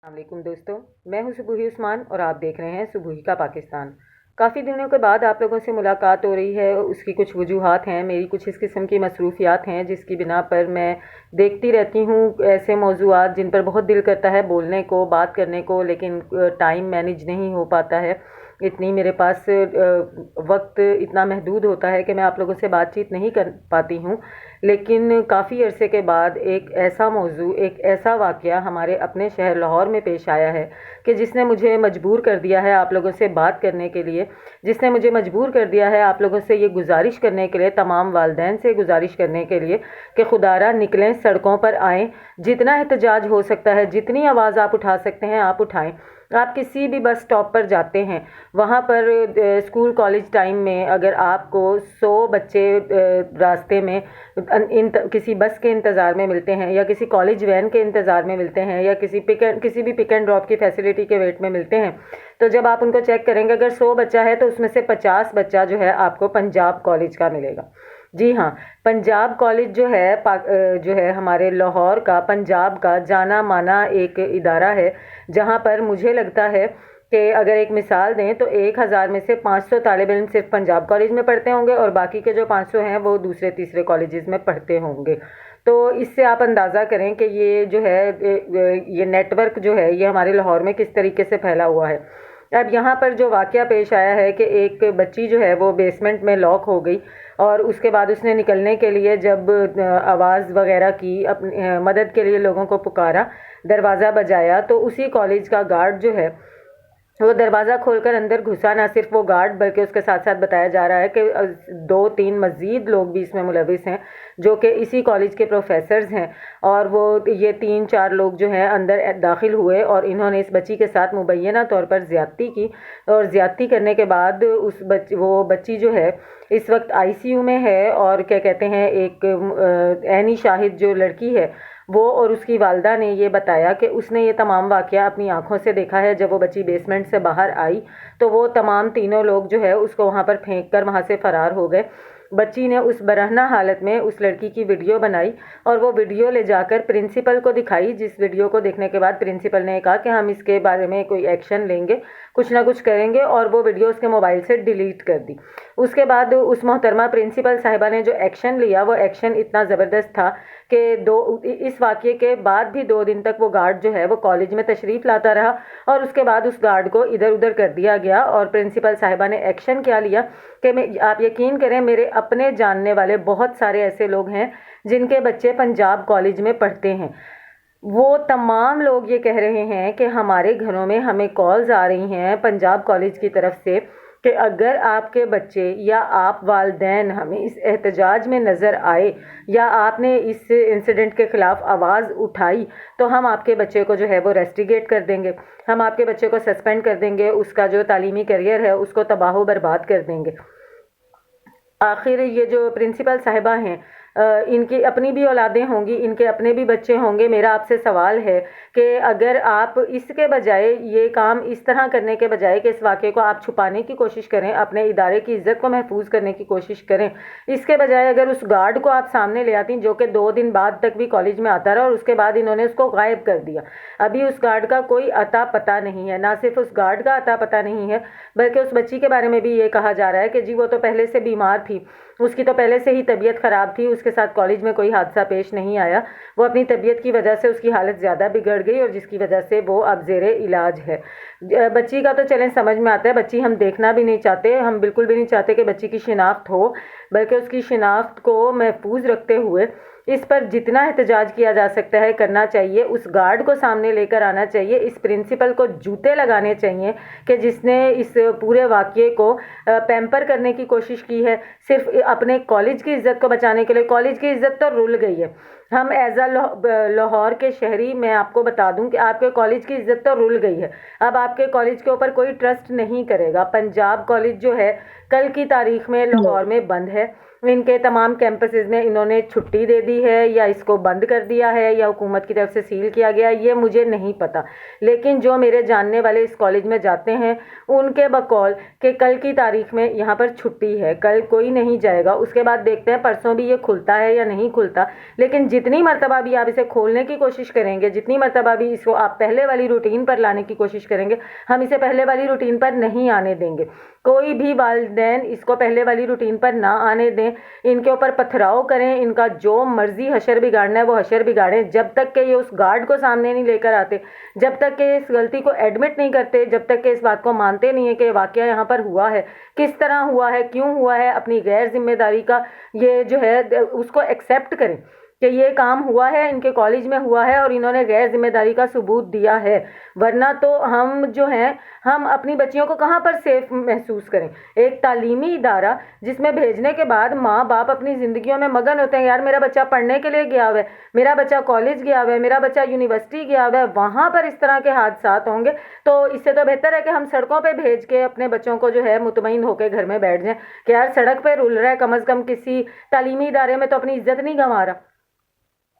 अस्सलाम वालेकुम दोस्तों। मैं हूं सुबुही उस्मान और आप देख रहे हैं सुबुही का पाकिस्तान। काफ़ी दिनों के बाद आप लोगों से मुलाकात हो रही है। उसकी कुछ वजूहात हैं, मेरी कुछ इस किस्म की मसरूफियात हैं जिसकी बिना पर मैं देखती रहती हूँ ऐसे मौजूआत जिन पर बहुत दिल करता है बोलने को, बात करने को, लेकिन टाइम मैनेज नहीं हो पाता है। इतनी मेरे पास वक्त इतना महदूद होता है कि मैं आप लोगों से बातचीत नहीं कर पाती हूँ। लेकिन काफ़ी अरसे के बाद एक ऐसा मौजू, एक ऐसा वाक़या हमारे अपने शहर लाहौर में पेश आया है कि जिसने मुझे मजबूर कर दिया है आप लोगों से बात करने के लिए, जिसने मुझे मजबूर कर दिया है आप लोगों से ये गुजारिश करने के लिए, तमाम वालदैन से गुजारिश करने के लिए कि खुदारा निकलें, सड़कों पर आएँ, जितना एहतजाज हो सकता है, जितनी आवाज़ आप उठा सकते हैं आप उठाएँ। आप किसी भी बस स्टॉप पर जाते हैं, वहाँ पर स्कूल कॉलेज टाइम में अगर आपको 100 बच्चे रास्ते में किसी बस के इंतज़ार में मिलते हैं या किसी कॉलेज वैन के इंतज़ार में मिलते हैं या किसी भी पिक एंड ड्रॉप की फैसिलिटी के वेट में मिलते हैं, तो जब आप उनको चेक करेंगे अगर 100 बच्चा है तो उसमें से 50 बच्चा जो है आपको पंजाब कॉलेज का मिलेगा। जी हाँ, पंजाब कॉलेज जो है हमारे लाहौर का, पंजाब का जाना माना एक इदारा है, जहाँ पर मुझे लगता है कि अगर एक मिसाल दें तो 1000 में से 500 तालिब इल्म सिर्फ पंजाब कॉलेज में पढ़ते होंगे और बाकी के जो 500 हैं वो दूसरे तीसरे कॉलेजेस में पढ़ते होंगे। तो इससे आप अंदाज़ा करें कि ये जो है ये नेटवर्क जो है ये हमारे लाहौर में किस तरीके से फैला हुआ है। अब यहाँ पर जो वाक़या पेश आया है कि एक बच्ची जो है वो बेसमेंट में लॉक हो गई और उसके बाद उसने निकलने के लिए जब आवाज़ वगैरह की, अपनी मदद के लिए लोगों को पुकारा, दरवाज़ा बजाया, तो उसी कॉलेज का गार्ड जो है वो दरवाज़ा खोलकर अंदर घुसा। ना सिर्फ वो गार्ड बल्कि उसके साथ साथ बताया जा रहा है कि 2-3 मज़ीद लोग भी इसमें मुलविस हैं जो कि इसी कॉलेज के प्रोफेसर्स हैं, और वो ये 3-4 लोग जो हैं अंदर दाखिल हुए और इन्होंने इस बच्ची के साथ मुबैना तौर पर ज़्यादती की। और ज़्यादती करने के बाद वो बच्ची जो है इस वक्त आईसीयू में है और क्या कहते हैं, एक ऐनी शाहिद जो लड़की है वो और उसकी वालदा ने ये बताया कि उसने ये तमाम वाक़या अपनी आंखों से देखा है। जब वो बच्ची बेसमेंट से बाहर आई तो वो तमाम तीनों लोग जो है उसको वहाँ पर फेंक कर वहाँ से फ़रार हो गए। बच्ची ने उस बरहना हालत में उस लड़की की वीडियो बनाई और वो वीडियो ले जाकर प्रिंसिपल को दिखाई, जिस वीडियो को देखने के बाद प्रिंसिपल ने कहा कि हम इसके बारे में कोई एक्शन लेंगे, कुछ ना कुछ करेंगे, और वो वीडियो उसके मोबाइल से डिलीट कर दी। उसके बाद उस मोहतरमा प्रिंसिपल साहिबा ने जो एक्शन लिया वो एक्शन इतना ज़बरदस्त था कि इस वाक़ये के बाद भी 2 दिन तक वो गार्ड जो है वो कॉलेज में तशरीफ़ लाता रहा और उसके बाद उस गार्ड को इधर उधर कर दिया गया। और प्रिंसिपल साहिबा ने एक्शन क्या लिया कि आप यकीन करें, मेरे अपने जानने वाले बहुत सारे ऐसे लोग हैं जिनके बच्चे पंजाब कॉलेज में पढ़ते हैं। वो तमाम लोग ये कह रहे हैं कि हमारे घरों में हमें कॉल्स आ रही हैं पंजाब कॉलेज की तरफ से कि अगर आपके बच्चे या आप वालदैन हमें इस एहतजाज में नज़र आए या आपने इस इंसिडेंट के ख़िलाफ़ आवाज़ उठाई तो हम आपके बच्चे को जो है वो रेस्टिगेट कर देंगे, हम आपके बच्चे को सस्पेंड कर देंगे, उसका जो तालीमी करियर है उसको तबाह बर्बाद कर देंगे। आखिर ये जो प्रिंसिपल साहिबा हैं, इनकी अपनी भी औलादें होंगी, इनके अपने भी बच्चे होंगे। मेरा आपसे सवाल है कि अगर आप इसके बजाय, ये काम इस तरह करने के बजाय कि इस वाक़े को आप छुपाने की कोशिश करें, अपने इदारे की इज़्ज़त को महफूज करने की कोशिश करें, इसके बजाय अगर उस गार्ड को आप सामने ले आती जो कि 2 दिन बाद तक भी कॉलेज में आता रहा और उसके बाद इन्होंने उसको गायब कर दिया। अभी उस गार्ड का कोई अता पता नहीं है, ना सिर्फ उस गार्ड का अता पता नहीं है बल्कि उस बच्ची के बारे में भी ये कहा जा रहा है कि जी वो तो पहले से बीमार थी, उसकी तो पहले से ही तबीयत ख़राब थी, उसके साथ कॉलेज में कोई हादसा पेश नहीं आया, वो अपनी तबीयत की वजह से उसकी हालत ज़्यादा बिगड़ गई और जिसकी वजह से वो अब ज़ेरे इलाज है। बच्ची का तो चलें समझ में आता है, बच्ची हम देखना भी नहीं चाहते, हम बिल्कुल भी नहीं चाहते कि बच्ची की शिनाख्त हो, बल्कि उसकी शिनाख्त को महफूज रखते हुए इस पर जितना एहतजाज किया जा सकता है करना चाहिए। उस गार्ड को सामने लेकर आना चाहिए, इस प्रिंसिपल को जूते लगाने चाहिए कि जिसने इस पूरे वाक़ये को पैम्पर करने की कोशिश की है सिर्फ अपने कॉलेज की इज़्ज़त को बचाने के लिए। कॉलेज की इज़्ज़त तो रुल गई है, हम एज़ लाहौर के शहरी मैं आपको बता दूं कि आपके कॉलेज की इज़्ज़त तो रुल गई है। अब आपके कॉलेज के ऊपर कोई ट्रस्ट नहीं करेगा। पंजाब कॉलेज जो है कल की तारीख में लाहौर में बंद है। ان کے تمام کیمپسز میں انہوں نے چھٹی دے دی ہے یا اس کو بند کر دیا ہے یا حکومت کی طرف سے سیل کیا گیا، یہ مجھے نہیں پتا، لیکن جو میرے جاننے والے اس کالج میں جاتے ہیں ان کے بقول کہ کل کی تاریخ میں یہاں پر چھٹی ہے، کل کوئی نہیں جائے گا، اس کے بعد دیکھتے ہیں پرسوں بھی یہ کھلتا ہے یا نہیں کھلتا، لیکن جتنی مرتبہ بھی آپ اسے کھولنے کی کوشش کریں گے، جتنی مرتبہ بھی اس کو آپ پہلے والی روٹین پر لانے کی کوشش کریں گے، ہم اسے پہلے والی روٹین پر نہیں آنے دیں گے۔ کوئی بھی والدین اس کو پہلے والی روٹین پر نہ آنے دیں، ان کے اوپر پتھراؤ کریں، ان کا جو مرضی حشر بگاڑنا ہے وہ حشر بگاڑیں، جب تک کہ یہ اس گارڈ کو سامنے نہیں لے کر آتے، جب تک کہ اس غلطی کو ایڈمٹ نہیں کرتے، جب تک کہ اس بات کو مانتے نہیں ہیں کہ واقعہ یہاں پر ہوا ہے، کس طرح ہوا ہے، کیوں ہوا ہے، اپنی غیر ذمہ داری کا یہ جو ہے اس کو ایکسیپٹ کریں کہ یہ کام ہوا ہے، ان کے کالج میں ہوا ہے اور انہوں نے غیر ذمہ داری کا ثبوت دیا ہے، ورنہ تو ہم جو ہیں ہم اپنی بچیوں کو کہاں پر سیف محسوس کریں۔ ایک تعلیمی ادارہ جس میں بھیجنے کے بعد ماں باپ اپنی زندگیوں میں مگن ہوتے ہیں، یار میرا بچہ پڑھنے کے لیے گیا ہوا ہے، میرا بچہ کالج گیا ہوا ہے، میرا بچہ یونیورسٹی گیا ہوا ہے، وہاں پر اس طرح کے حادثات ہوں گے تو اس سے تو بہتر ہے کہ ہم سڑکوں پہ بھیج کے اپنے بچوں کو جو ہے مطمئن ہو کے گھر میں بیٹھ جائیں کہ یار سڑک پہ رول رہا ہے، کم از کم کسی تعلیمی ادارے میں تو اپنی عزت نہیں گنوا رہا۔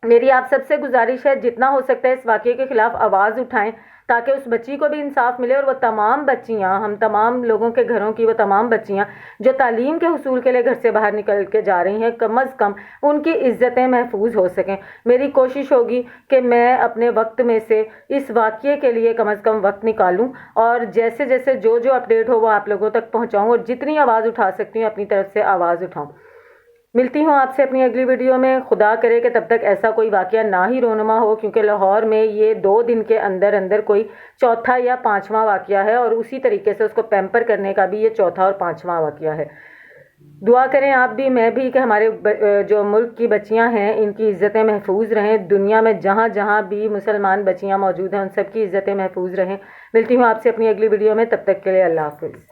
میری آپ سب سے گزارش ہے جتنا ہو سکتا ہے اس واقعے کے خلاف آواز اٹھائیں تاکہ اس بچی کو بھی انصاف ملے اور وہ تمام بچیاں، ہم تمام لوگوں کے گھروں کی وہ تمام بچیاں جو تعلیم کے حصول کے لیے گھر سے باہر نکل کے جا رہی ہیں، کم از کم ان کی عزتیں محفوظ ہو سکیں۔ میری کوشش ہوگی کہ میں اپنے وقت میں سے اس واقعے کے لیے کم از کم وقت نکالوں اور جیسے جیسے جو اپڈیٹ ہو وہ آپ لوگوں تک پہنچاؤں اور جتنی آواز اٹھا سکتی ہوں اپنی طرف سے آواز اٹھاؤں۔ ملتی ہوں آپ سے اپنی اگلی ویڈیو میں، خدا کرے کہ تب تک ایسا کوئی واقعہ نہ ہی رونما ہو، کیونکہ لاہور میں یہ 2 دن کے اندر اندر کوئی چوتھا یا 5واں واقعہ ہے اور اسی طریقے سے اس کو پیمپر کرنے کا بھی یہ چوتھا اور 5واں واقعہ ہے۔ دعا کریں آپ بھی میں بھی کہ ہمارے جو ملک کی بچیاں ہیں ان کی عزتیں محفوظ رہیں، دنیا میں جہاں جہاں بھی مسلمان بچیاں موجود ہیں ان سب کی عزتیں محفوظ رہیں۔ ملتی ہوں آپ سے اپنی اگلی ویڈیو میں، تب تک کے لیے اللہ حافظ۔